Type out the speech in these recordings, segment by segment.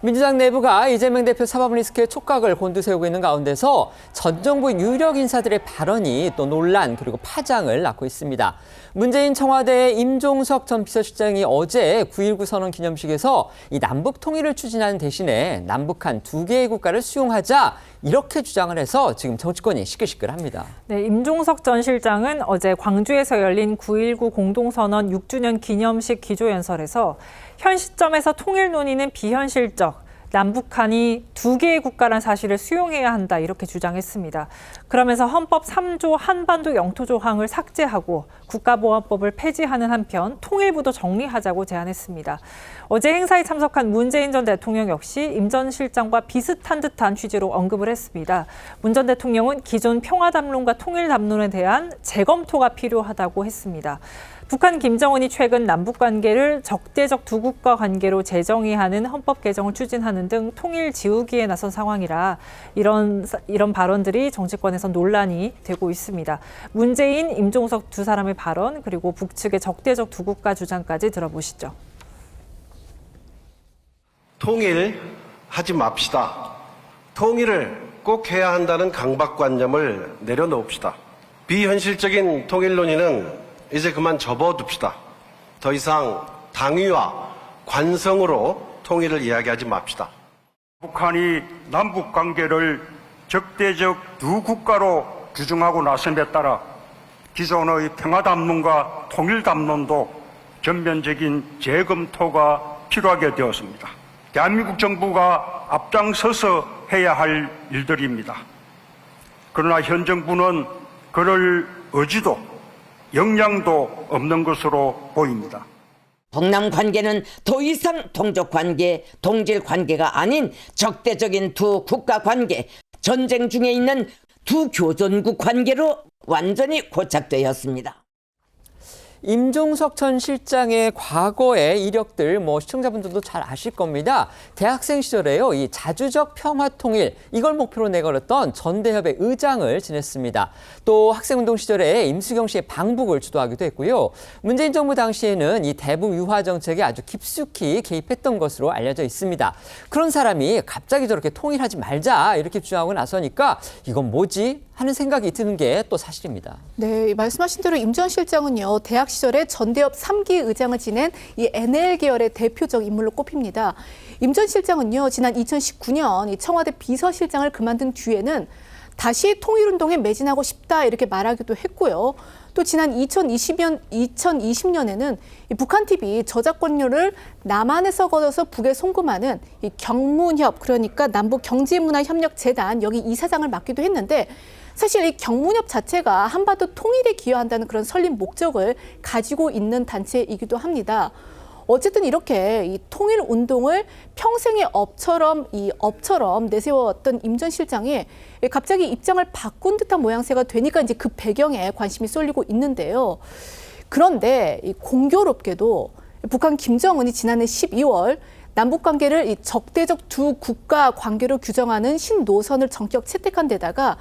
민주당 내부가 이재명 대표 사법 리스크의 촉각을 곤두세우고 있는 가운데서 전 정부 유력 인사들의 발언이 또 논란 그리고 파장을 낳고 있습니다. 문재인 청와대 임종석 전 비서실장이 어제 9.19 선언 기념식에서 이 남북 통일을 추진하는 대신에 남북한 두 개의 국가를 수용하자 이렇게 주장을 해서 지금 정치권이 시끌시끌합니다. 네, 임종석 전 실장은 어제 광주에서 열린 9.19 공동선언 6주년 기념식 기조연설에서 현 시점에서 통일 논의는 비현실적, 남북한이 두 개의 국가란 사실을 수용해야 한다 이렇게 주장했습니다. 그러면서 헌법 3조 한반도 영토 조항을 삭제하고 국가보안법을 폐지하는 한편 통일부도 정리하자고 제안했습니다. 어제 행사에 참석한 문재인 전 대통령 역시 임 전 실장과 비슷한 듯한 취지로 언급을 했습니다. 문 전 대통령은 기존 평화담론과 통일담론에 대한 재검토가 필요하다고 했습니다. 북한 김정은이 최근 남북관계를 적대적 두 국가 관계로 재정의하는 헌법 개정을 추진하는 등 통일 지우기에 나선 상황이라 이런 발언들이 정치권에서 논란이 되고 있습니다. 문재인, 임종석 두 사람의 발언 그리고 북측의 적대적 두 국가 주장까지 들어보시죠. 통일하지 맙시다. 통일을 꼭 해야 한다는 강박관념을 내려놓읍시다. 비현실적인 통일 논의는 이제 그만 접어둡시다. 더 이상 당위와 관성으로 통일을 이야기하지 맙시다. 북한이 남북 관계를 적대적 두 국가로 규정하고 나섬에 따라 기존의 평화담론과 통일담론도 전면적인 재검토가 필요하게 되었습니다. 대한민국 정부가 앞장서서 해야 할 일들입니다. 그러나 현 정부는 그럴 의지도 역량도 없는 것으로 보입니다. 북남 관계는 더 이상 동족 관계, 동질 관계가 아닌 적대적인 두 국가 관계, 전쟁 중에 있는 두 교전국 관계로 완전히 고착되었습니다. 임종석 전 실장의 과거의 이력들 시청자분들도 잘 아실 겁니다. 대학생 시절에요. 이 자주적 평화통일 이걸 목표로 내걸었던 전대협의 의장을 지냈습니다. 또 학생운동 시절에 임수경 씨의 방북을 주도하기도 했고요. 문재인 정부 당시에는 이 대북 유화 정책에 아주 깊숙이 개입했던 것으로 알려져 있습니다. 그런 사람이 갑자기 저렇게 통일하지 말자 이렇게 주장하고 나서니까 이건 뭐지? 하는 생각이 드는 게 또 사실입니다. 네, 말씀하신 대로 임 전 실장은요. 대학 시절에 전대협 3기 의장을 지낸 이 NL 계열의 대표적 인물로 꼽힙니다. 임 전 실장은요. 지난 2019년 이 청와대 비서실장을 그만둔 뒤에는 다시 통일운동에 매진하고 싶다 이렇게 말하기도 했고요. 또 지난 2020년에는 이 북한 TV 저작권료를 남한에서 걷어서 북에 송금하는 이 경문협 그러니까 남북 경제문화협력재단 여기 이사장을 맡기도 했는데 사실 이 경문협 자체가 한반도 통일에 기여한다는 그런 설립 목적을 가지고 있는 단체이기도 합니다. 어쨌든 이렇게 이 통일 운동을 평생의 업처럼 내세웠던 임 전 실장이 갑자기 입장을 바꾼 듯한 모양새가 되니까 이제 그 배경에 관심이 쏠리고 있는데요. 그런데 이 공교롭게도 북한 김정은이 지난해 12월 남북 관계를 이 적대적 두 국가 관계로 규정하는 신노선을 전격 채택한 데다가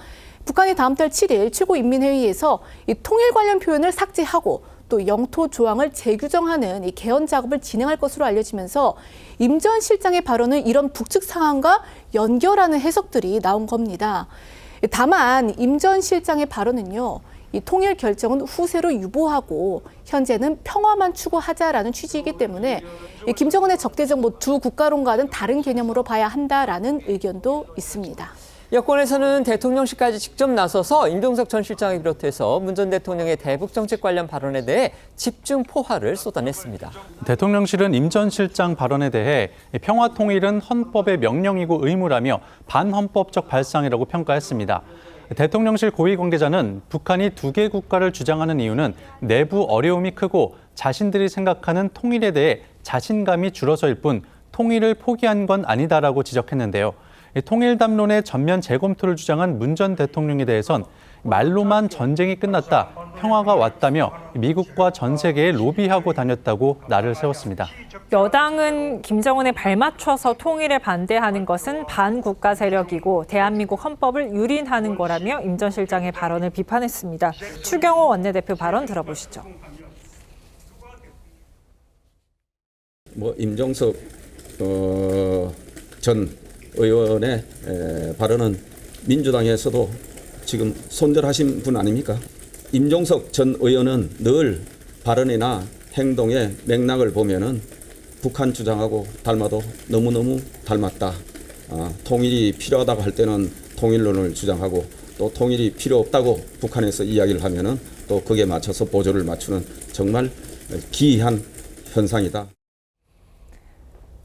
북한이 다음 달 7일 최고인민회의에서 이 통일 관련 표현을 삭제하고 또 영토 조항을 재규정하는 이 개헌 작업을 진행할 것으로 알려지면서 임 전 실장의 발언은 이런 북측 상황과 연결하는 해석들이 나온 겁니다. 다만 임 전 실장의 발언은요. 이 통일 결정은 후세로 유보하고 현재는 평화만 추구하자라는 취지이기 때문에 김정은의 적대적 두 국가론과는 다른 개념으로 봐야 한다라는 의견도 있습니다. 여권에서는 대통령실까지 직접 나서서 임종석 전 실장을 비롯해서 문 전 대통령의 대북 정책 관련 발언에 대해 집중 포화를 쏟아냈습니다. 대통령실은 임 전 실장 발언에 대해 평화 통일은 헌법의 명령이고 의무라며 반헌법적 발상이라고 평가했습니다. 대통령실 고위 관계자는 북한이 두 개 국가를 주장하는 이유는 내부 어려움이 크고 자신들이 생각하는 통일에 대해 자신감이 줄어서일 뿐 통일을 포기한 건 아니다라고 지적했는데요. 통일담론의 전면 재검토를 주장한 문 전 대통령에 대해선 말로만 전쟁이 끝났다, 평화가 왔다며 미국과 전 세계에 로비하고 다녔다고 날을 세웠습니다. 여당은 김정은에 발맞춰서 통일에 반대하는 것은 반국가 세력이고 대한민국 헌법을 유린하는 거라며 임 전 실장의 발언을 비판했습니다. 추경호 원내대표 발언 들어보시죠. 임종석 전 의원의 발언은 민주당에서도 지금 손절하신 분 아닙니까? 임종석 전 의원은 늘 발언이나 행동의 맥락을 보면은 북한 주장하고 닮아도 너무너무 닮았다. 통일이 필요하다고 할 때는 통일론을 주장하고 또 통일이 필요 없다고 북한에서 이야기를 하면은 또 거기에 맞춰서 보조를 맞추는 정말 기이한 현상이다.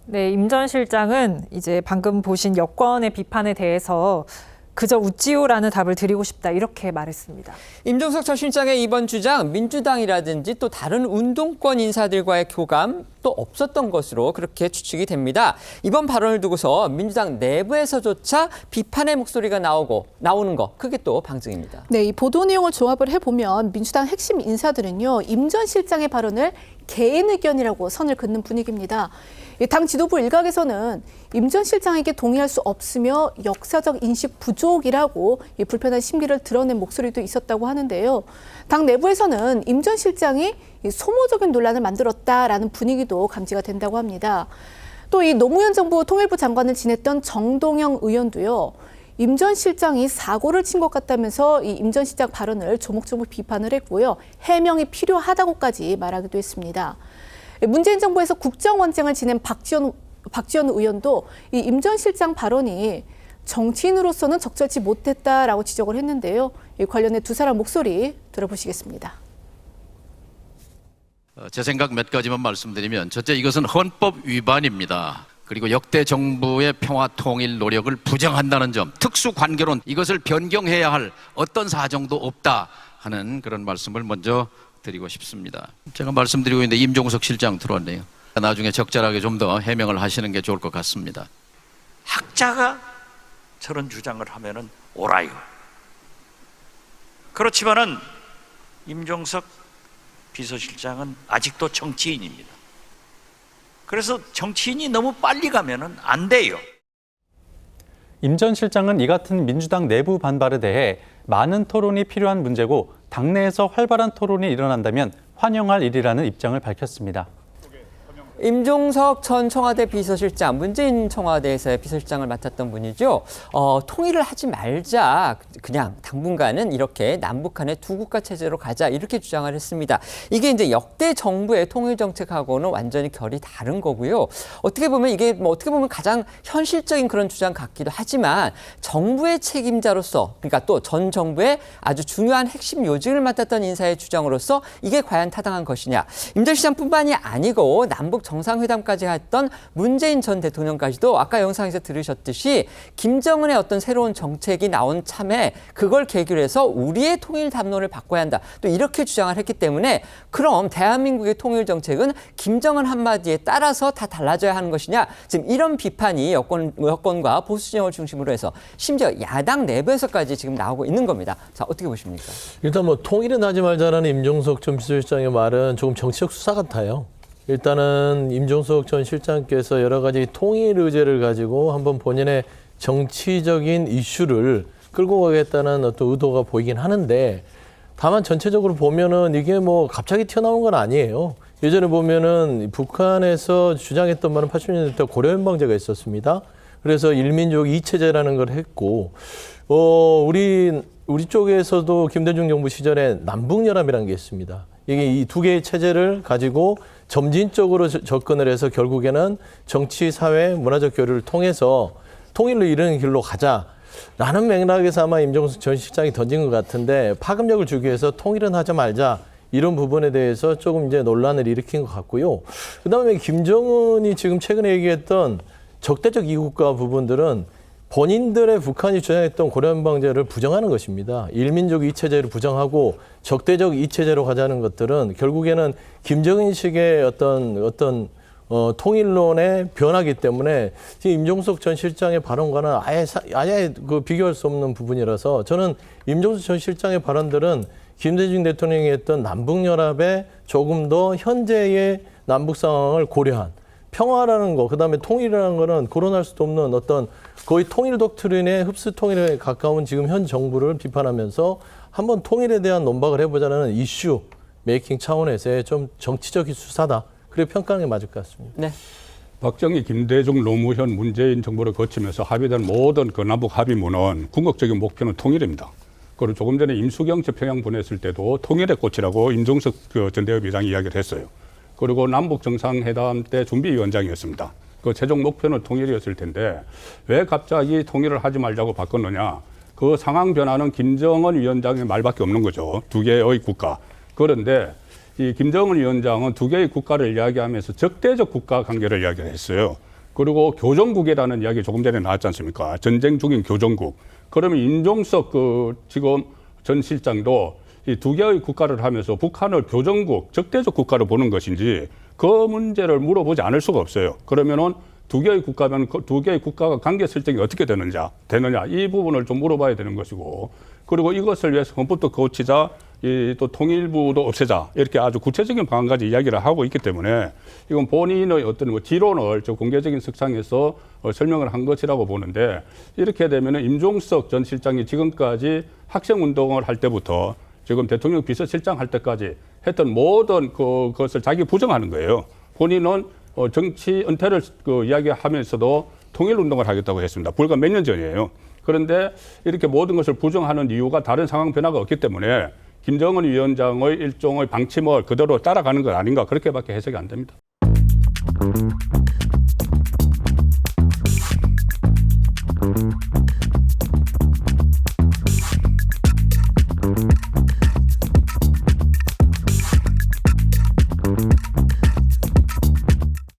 네, 임 전 실장은 이제 방금 보신 여권의 비판에 대해서 그저 웃지요라는 답을 드리고 싶다 이렇게 말했습니다. 임종석 전 실장의 이번 주장, 민주당이라든지 또 다른 운동권 인사들과의 교감 또 없었던 것으로 그렇게 추측이 됩니다. 이번 발언을 두고서 민주당 내부에서조차 비판의 목소리가 나오는 거 그게 또 방증입니다. 네, 이 보도 내용을 종합을 해보면 민주당 핵심 인사들은요, 임 전 실장의 발언을 개인 의견이라고 선을 긋는 분위기입니다. 당 지도부 일각에서는 임 전 실장에게 동의할 수 없으며 역사적 인식 부족이라고 불편한 심기를 드러낸 목소리도 있었다고 하는데요. 당 내부에서는 임 전 실장이 소모적인 논란을 만들었다라는 분위기도 감지가 된다고 합니다. 또 이 노무현 정부 통일부 장관을 지냈던 정동영 의원도요, 임 전 실장이 사고를 친 것 같다면서 이 임 전 실장 발언을 조목조목 비판을 했고요. 해명이 필요하다고까지 말하기도 했습니다. 문재인 정부에서 국정원장을 지낸 박지원 의원도 이 임 전 실장 발언이 정치인으로서는 적절치 못했다라고 지적을 했는데요. 이 관련해 두 사람 목소리 들어보시겠습니다. 제 생각 몇 가지만 말씀드리면, 첫째, 이것은 헌법 위반입니다. 그리고 역대 정부의 평화 통일 노력을 부정한다는 점, 특수관계론, 이것을 변경해야 할 어떤 사정도 없다 하는 그런 말씀을 먼저 드리고 싶습니다. 제가 말씀드리고 있는데 임종석 실장 들어왔네요. 나중에 적절하게 좀 더 해명을 하시는 게 좋을 것 같습니다. 학자가 저런 주장을 하면은 옳아요. 그렇지만은 임종석 비서실장은 아직도 정치인입니다. 그래서 정치인이 너무 빨리 가면은 안 돼요. 임 전 실장은 이 같은 민주당 내부 반발에 대해 많은 토론이 필요한 문제고 당내에서 활발한 토론이 일어난다면 환영할 일이라는 입장을 밝혔습니다. 임종석 전 청와대 비서실장, 문재인 청와대에서의 비서실장을 맡았던 분이죠. 통일을 하지 말자, 그냥 당분간은 이렇게 남북한의 두 국가 체제로 가자 이렇게 주장을 했습니다. 이게 이제 역대 정부의 통일 정책하고는 완전히 결이 다른 거고요. 어떻게 보면 이게 어떻게 보면 가장 현실적인 그런 주장 같기도 하지만 정부의 책임자로서, 그러니까 또 전 정부의 아주 중요한 핵심 요직을 맡았던 인사의 주장으로서 이게 과연 타당한 것이냐. 임 전 실장뿐만이 아니고 남북 정상회담까지 했던 문재인 전 대통령까지도 아까 영상에서 들으셨듯이 김정은의 어떤 새로운 정책이 나온 참에 그걸 계기로 해서 우리의 통일 담론을 바꿔야 한다. 또 이렇게 주장을 했기 때문에 그럼 대한민국의 통일 정책은 김정은 한마디에 따라서 다 달라져야 하는 것이냐. 지금 이런 비판이 여권과 보수 진영을 중심으로 해서 심지어 야당 내부에서까지 지금 나오고 있는 겁니다. 자, 어떻게 보십니까? 일단 뭐 통일은 하지 말자라는 임종석 전 비서실장의 말은 조금 정치적 수사 같아요. 일단은 임종석 전 실장께서 여러 가지 통일 의제를 가지고 한번 본인의 정치적인 이슈를 끌고 가겠다는 어떤 의도가 보이긴 하는데, 다만 전체적으로 보면은 이게 뭐 갑자기 튀어나온 건 아니에요. 예전에 보면은 북한에서 주장했던 바는 80년대 고려연방제가 있었습니다. 그래서 일민족 이체제라는 걸 했고, 우리 쪽에서도 김대중 정부 시절에 남북연합이라는 게 있습니다. 이게 이 두 개의 체제를 가지고 점진적으로 접근을 해서 결국에는 정치, 사회, 문화적 교류를 통해서 통일로 이르는 길로 가자라는 맥락에서 아마 임종석 전 실장이 던진 것 같은데, 파급력을 주기 위해서 통일은 하지 말자 이런 부분에 대해서 조금 이제 논란을 일으킨 것 같고요. 그다음에 김정은이 지금 최근에 얘기했던 적대적 이국가 부분들은 본인들의 북한이 주장했던 고려연방제를 부정하는 것입니다. 일민족 이체제를 부정하고 적대적 이체제로 가자는 것들은 결국에는 김정은식의 어떤 통일론의 변화기 때문에 지금 임종석 전 실장의 발언과는 아예 그 비교할 수 없는 부분이라서, 저는 임종석 전 실장의 발언들은 김대중 대통령이 했던 남북연합에 조금 더 현재의 남북 상황을 고려한 평화라는 거, 그다음에 통일이라는 거는 거론할 수도 없는 어떤 거의 통일 독트린의 흡수 통일에 가까운 지금 현 정부를 비판하면서 한번 통일에 대한 논박을 해보자는 이슈 메이킹 차원에서의 좀 정치적인 수사다. 그렇게 평가하는 게 맞을 것 같습니다. 네. 박정희, 김대중, 노무현, 문재인 정부를 거치면서 합의된 모든 그 남북 합의문은 궁극적인 목표는 통일입니다. 그리고 조금 전에 임수경 평양 보냈을 때도 통일의 꽃이라고 임종석 전 대협의장이 이야기를 했어요. 그리고 남북 정상회담 때 준비위원장이었습니다. 그 최종 목표는 통일이었을 텐데 왜 갑자기 통일을 하지 말자고 바꿨느냐. 그 상황 변화는 김정은 위원장의 말밖에 없는 거죠. 두 개의 국가. 그런데 이 김정은 위원장은 두 개의 국가를 이야기하면서 적대적 국가 관계를 이야기를 했어요. 그리고 교정국이라는 이야기 조금 전에 나왔지 않습니까? 전쟁 중인 교정국. 그러면 임종석 지금 전 실장도 이 두 개의 국가를 하면서 북한을 교정국, 적대적 국가로 보는 것인지 그 문제를 물어보지 않을 수가 없어요. 그러면은 두 개의 국가면 두 개의 국가가 관계 설정이 어떻게 되느냐 이 부분을 좀 물어봐야 되는 것이고, 그리고 이것을 위해서 헌법도 고치자, 또 통일부도 없애자, 이렇게 아주 구체적인 방안까지 이야기를 하고 있기 때문에 이건 본인의 어떤 지론을 공개적인 석상에서 설명을 한 것이라고 보는데, 이렇게 되면 임종석 전 실장이 지금까지 학생운동을 할 때부터 지금 대통령 비서실장 할 때까지 했던 모든 그것을 자기 부정하는 거예요. 본인은 정치 은퇴를 이야기하면서도 통일운동을 하겠다고 했습니다. 불과 몇 년 전이에요. 그런데 이렇게 모든 것을 부정하는 이유가 다른 상황 변화가 없기 때문에 김정은 위원장의 일종의 방침을 그대로 따라가는 것 아닌가, 그렇게밖에 해석이 안 됩니다.